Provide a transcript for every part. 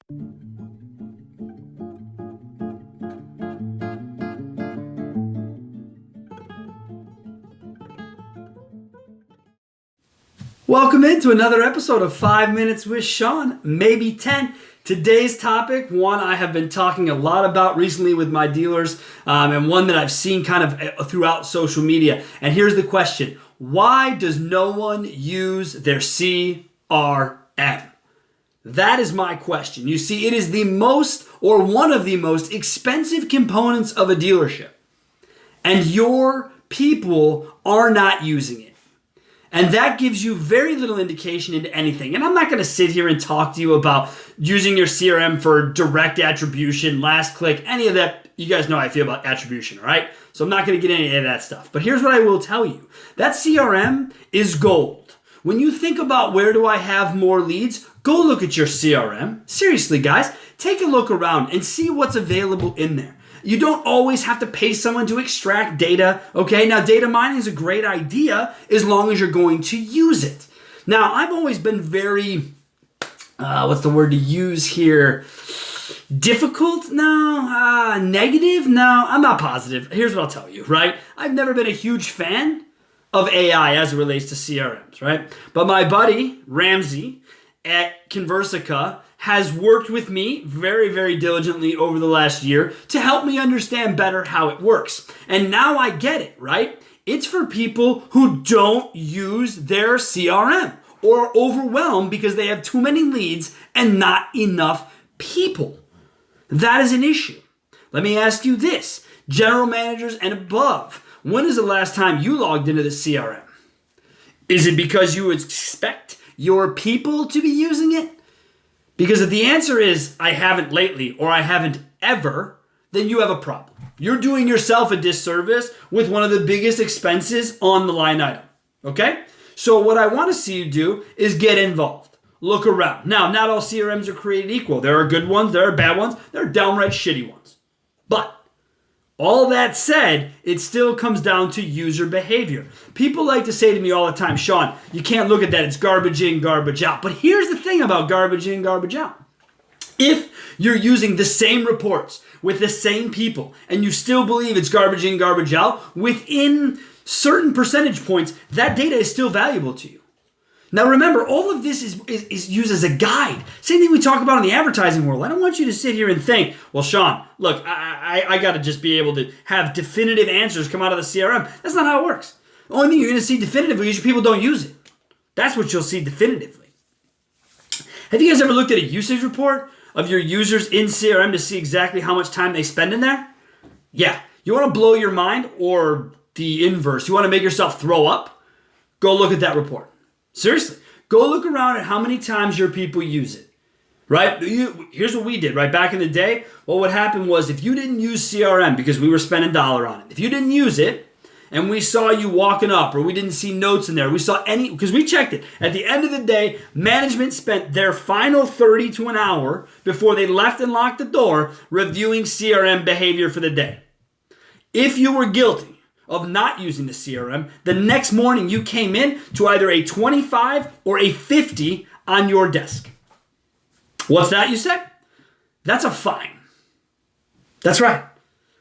Welcome into another episode of 5 Minutes with Sean, maybe 10. Today's topic, one I have been talking a lot about recently with my dealers, and one that I've seen kind of throughout social media. And here's the question: why does no one use their CRM? That is my question. You see, it is the most, or one of the most expensive components of a dealership. And your people are not using it. And that gives you very little indication into anything. And I'm not going to sit here and talk to you about using your CRM for direct attribution, last click, any of that. You guys know how I feel about attribution, all right? So I'm not going to get any of that stuff. But here's what I will tell you. That CRM is gold. When you think about where do I have more leads, go look at your CRM. Seriously, guys, take a look around and see what's available in there. You don't always have to pay someone to extract data, okay? Now, data mining is a great idea as long as you're going to use it. Now, I've always been very, what's the word to use here? Difficult? No. Negative? No, I'm not positive. Here's what I'll tell you, right? I've never been a huge fan of AI as it relates to CRMs, right? But my buddy, Ramsey, at Conversica, has worked with me very, very diligently over the last year to help me understand better how it works. And now I get it, right? It's for people who don't use their CRM or are overwhelmed because they have too many leads and not enough people. That is an issue. Let me ask you this. General managers and above, when is the last time you logged into the CRM? Is it because you expect your people to be using it? Because if the answer is, I haven't lately, or I haven't ever, then you have a problem. You're doing yourself a disservice with one of the biggest expenses on the line item, okay? So what I want to see you do is get involved. Look around. Now, not all CRMs are created equal. There are good ones, there are bad ones, there are downright shitty ones. But all that said, it still comes down to user behavior. People like to say to me all the time, Sean, you can't look at that. It's garbage in, garbage out. But here's the thing about garbage in, garbage out. If you're using the same reports with the same people and you still believe it's garbage in, garbage out, within certain percentage points, that data is still valuable to you. Now remember, all of this is used as a guide. Same thing we talk about in the advertising world. I don't want you to sit here and think, well, Sean, look, I got to just be able to have definitive answers come out of the CRM. That's not how it works. The only thing you're going to see definitively is your people don't use it. That's what you'll see definitively. Have you guys ever looked at a usage report of your users in CRM to see exactly how much time they spend in there? Yeah. You want to blow your mind, or the inverse? You want to make yourself throw up? Go look at that report. Seriously, go look around at how many times your people use it, right? Here's what we did, right? Back in the day, well, what happened was if you didn't use CRM because we were spending $1 on it, if you didn't use it and we saw you walking up or we didn't see notes in there, we saw any, because we checked it. At the end of the day, management spent their final 30 to an hour before they left and locked the door reviewing CRM behavior for the day. If you were guilty of not using the CRM, the next morning you came in to either a 25 or a 50 on your desk. What's that, you said? That's a fine. That's right.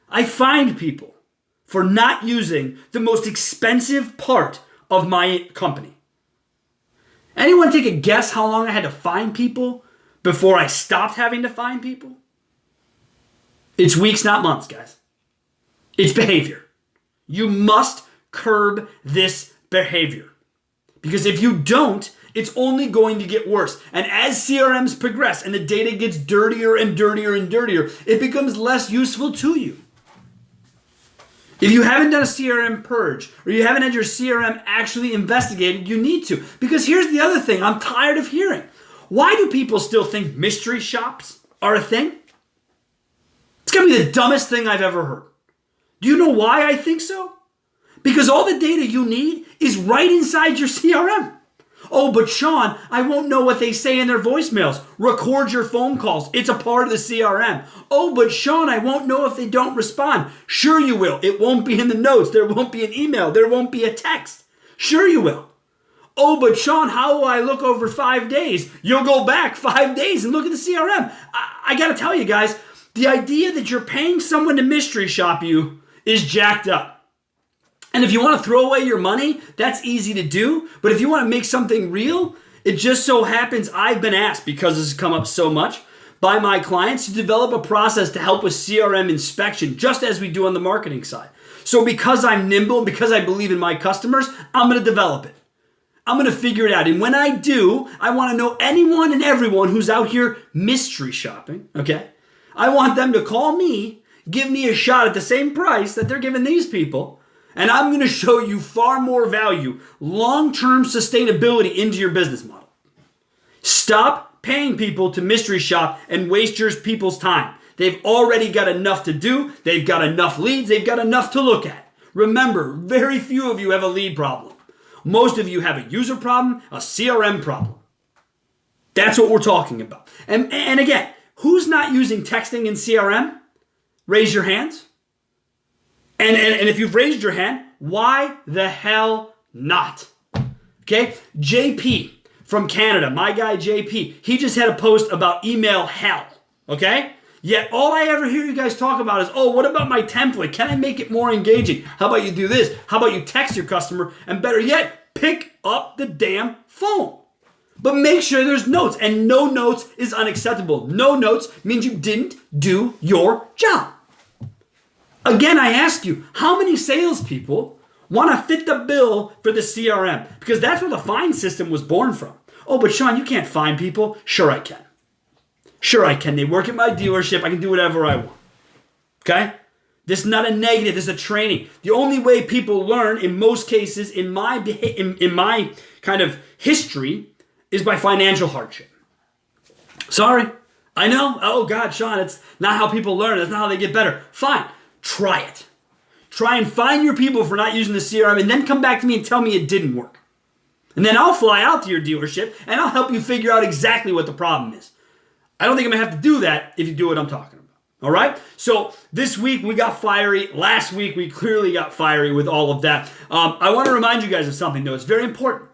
I fined people for not using the most expensive part of my company. Anyone take a guess how long I had to fine people before I stopped having to fine people? It's weeks, not months, guys. It's behavior. You must curb this behavior. Because if you don't, it's only going to get worse. And as CRMs progress and the data gets dirtier and dirtier and dirtier, it becomes less useful to you. If you haven't done a CRM purge, or you haven't had your CRM actually investigated, you need to. Because here's the other thing I'm tired of hearing. Why do people still think mystery shops are a thing? It's going to be the dumbest thing I've ever heard. Do you know why I think so? Because all the data you need is right inside your CRM. Oh, but Sean, I won't know what they say in their voicemails. Record your phone calls. It's a part of the CRM. Oh, but Sean, I won't know if they don't respond. Sure you will. It won't be in the notes. There won't be an email. There won't be a text. Sure you will. Oh, but Sean, how will I look over 5 days? You'll go back 5 days and look at the CRM. I got to tell you guys, the idea that you're paying someone to mystery shop you is jacked up. And if you want to throw away your money, that's easy to do. But if you want to make something real, it just so happens I've been asked, because this has come up so much, by my clients to develop a process to help with CRM inspection, just as we do on the marketing side. So because I'm nimble, because I believe in my customers, I'm going to develop it. I'm going to figure it out. And when I do, I want to know anyone and everyone who's out here mystery shopping, okay? I want them to call me, give me a shot at the same price that they're giving these people, and I'm going to show you far more value, long-term sustainability into your business model. Stop paying people to mystery shop and waste your people's time. They've already got enough to do. They've got enough leads. They've got enough to look at. Remember, very few of you have a lead problem. Most of you have a user problem, a CRM problem. That's what we're talking about. And again, who's not using texting in CRM? Raise your hands. And if you've raised your hand, why the hell not? Okay, JP from Canada, my guy JP, he just had a post about email hell, okay? Yet all I ever hear you guys talk about is, oh, what about my template? Can I make it more engaging? How about you do this? How about you text your customer? And better yet, pick up the damn phone. But make sure there's notes, and no notes is unacceptable. No notes means you didn't do your job. Again, I ask you, how many salespeople want to fit the bill for the CRM? Because that's where the find system was born from. Oh, but Sean, you can't find people. Sure I can. Sure I can. They work at my dealership. I can do whatever I want. Okay? This is not a negative. This is a training. The only way people learn, in most cases, in my kind of history, is by financial hardship. Sorry. I know. Oh, God, Sean, it's not how people learn. That's not how they get better. Fine. Try it. Try and find your people for not using the CRM, and then come back to me and tell me it didn't work. And then I'll fly out to your dealership, and I'll help you figure out exactly what the problem is. I don't think I'm going to have to do that if you do what I'm talking about. All right? So this week we got fiery. Last week we clearly got fiery with all of that. I want to remind you guys of something, though. It's very important.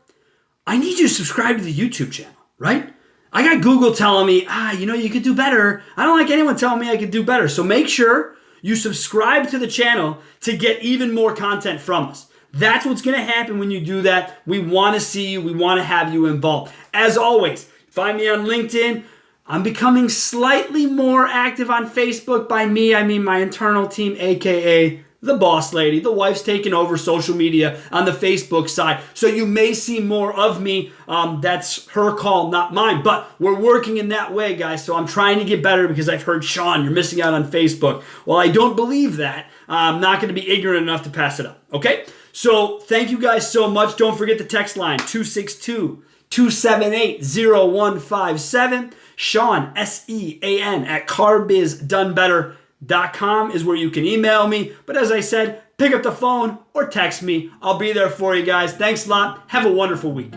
I need you to subscribe to the YouTube channel, right? I got Google telling me, you could do better. I don't like anyone telling me I could do better. So make sure you subscribe to the channel to get even more content from us. That's what's going to happen when you do that. We want to see you. We want to have you involved. As always, find me on LinkedIn. I'm becoming slightly more active on Facebook. By me, I mean my internal team, aka the boss lady. The wife's taking over social media on the Facebook side. So you may see more of me. That's her call, not mine. But we're working in that way, guys. So I'm trying to get better because I've heard, Sean, you're missing out on Facebook. Well, I don't believe that. I'm not going to be ignorant enough to pass it up. Okay? So thank you guys so much. Don't forget the text line, 262-278-0157. Sean, S-E-A-N, at carbizdonbetter.com is where you can email me. But as I said, pick up the phone or text me. I'll be there for you guys. Thanks a lot. Have a wonderful week.